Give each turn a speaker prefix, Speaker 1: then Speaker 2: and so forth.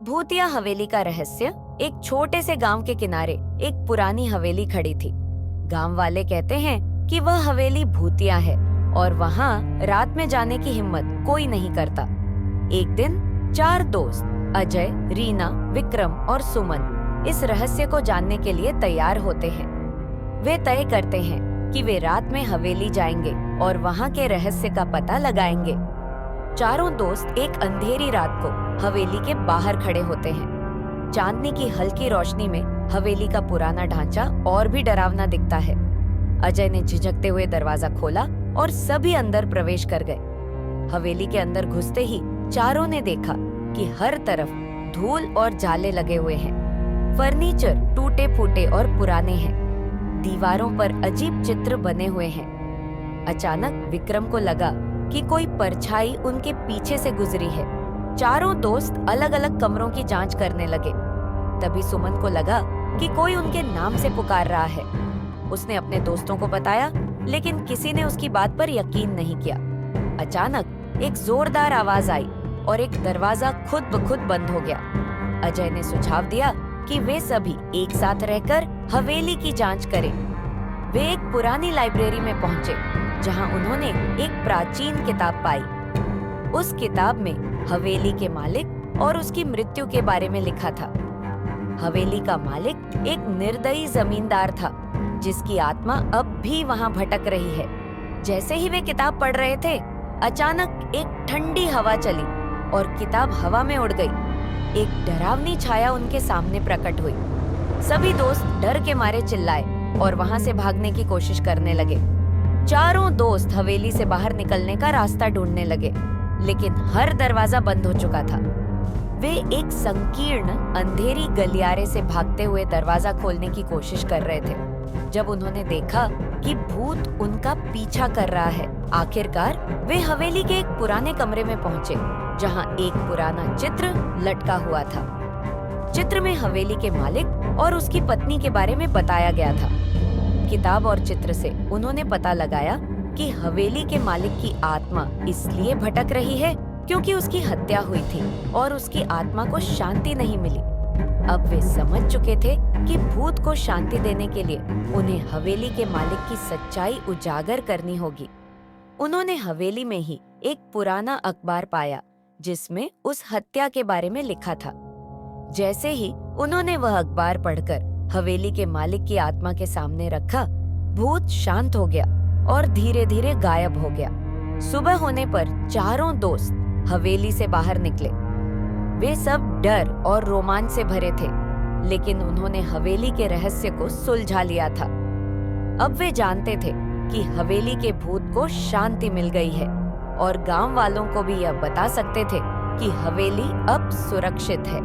Speaker 1: भूतिया हवेली का रहस्य। एक छोटे से गांव के किनारे एक पुरानी हवेली खड़ी थी। गांव वाले कहते हैं कि वह हवेली भूतिया है और वहां रात में जाने की हिम्मत कोई नहीं करता। एक दिन 4 दोस्त अजय, रीना, विक्रम और सुमन इस रहस्य को जानने के लिए तैयार होते हैं। वे तय करते हैं कि वे रात में हवेली जाएंगे और वहां के रहस्य का पता लगाएंगे। चारों दोस्त एक अंधेरी रात को हवेली के बाहर खड़े होते हैं। चांदनी की हल्की रोशनी में हवेली का पुराना ढांचा और भी डरावना दिखता है। अजय ने झिझकते हुए दरवाजा खोला और सभी अंदर प्रवेश कर गए। हवेली के अंदर घुसते ही चारों ने देखा कि हर तरफ धूल और जाले लगे हुए हैं। फर्नीचर टूटे फूटे और पुराने हैं। दीवारों पर अजीब चित्र बने हुए हैं। अचानक विक्रम को लगा कि कोई परछाई उनके पीछे से गुजरी है। चारों दोस्त अलग अलग कमरों की जांच करने लगे। तभी सुमन को लगा कि कोई उनके नाम से पुकार रहा है। उसने अपने दोस्तों को बताया, लेकिन किसी ने उसकी बात पर यकीन नहीं किया। अचानक एक जोरदार आवाज आई और एक दरवाजा खुद ब खुद बंद हो गया। अजय ने सुझाव दिया कि वे सभी एक साथ रहकर हवेली की जांच करें। वे एक पुरानी लाइब्रेरी में पहुंचे, जहां उन्होंने एक प्राचीन किताब पाई। उस किताब में हवेली के मालिक और उसकी मृत्यु के बारे में लिखा था। हवेली का मालिक एक निर्दयी जमींदार था, जिसकी आत्मा अब भी वहां भटक रही है। जैसे ही वे किताब पढ़ रहे थे, अचानक एक ठंडी हवा चली और किताब हवा में उड़ गई। एक डरावनी छाया उनके सामने प्रकट हुई। सभी दोस्त डर के मारे चिल्लाए और वहां से भागने की कोशिश करने लगे। चारों दोस्त हवेली से बाहर निकलने का रास्ता ढूंढने लगे, लेकिन हर दरवाजा बंद हो चुका था। वे एक संकीर्ण अंधेरी गलियारे से भागते हुए दरवाजा खोलने की कोशिश कर रहे थे, जब उन्होंने देखा कि भूत उनका पीछा कर रहा है। आखिरकार वे हवेली के एक पुराने कमरे में पहुंचे, जहां एक पुराना चित्र लटका हुआ था। चित्र में हवेली के मालिक और उसकी पत्नी के बारे में बताया गया था। किताब और चित्र से उन्होंने पता लगाया कि हवेली के मालिक की आत्मा इसलिए भटक रही है क्योंकि उसकी हत्या हुई थी और उसकी आत्मा को शांति नहीं मिली। अब वे समझ चुके थे कि भूत को शांति देने के लिए उन्हें हवेली के मालिक की सच्चाई उजागर करनी होगी। उन्होंने हवेली में ही एक पुराना अखबार पाया, जिसमें उस हत्या के बारे में लिखा था। जैसे ही उन्होंने वह अखबार पढ़कर हवेली के मालिक की आत्मा के सामने रखा, भूत शांत हो गया और धीरे धीरे गायब हो गया। सुबह होने पर चारों दोस्त हवेली से बाहर निकले। वे सब डर और रोमांच से भरे थे, लेकिन उन्होंने हवेली के रहस्य को सुलझा लिया था। अब वे जानते थे कि हवेली के भूत को शांति मिल गई है और गांव वालों को भी यह बता सकते थे कि हवेली अब सुरक्षित है।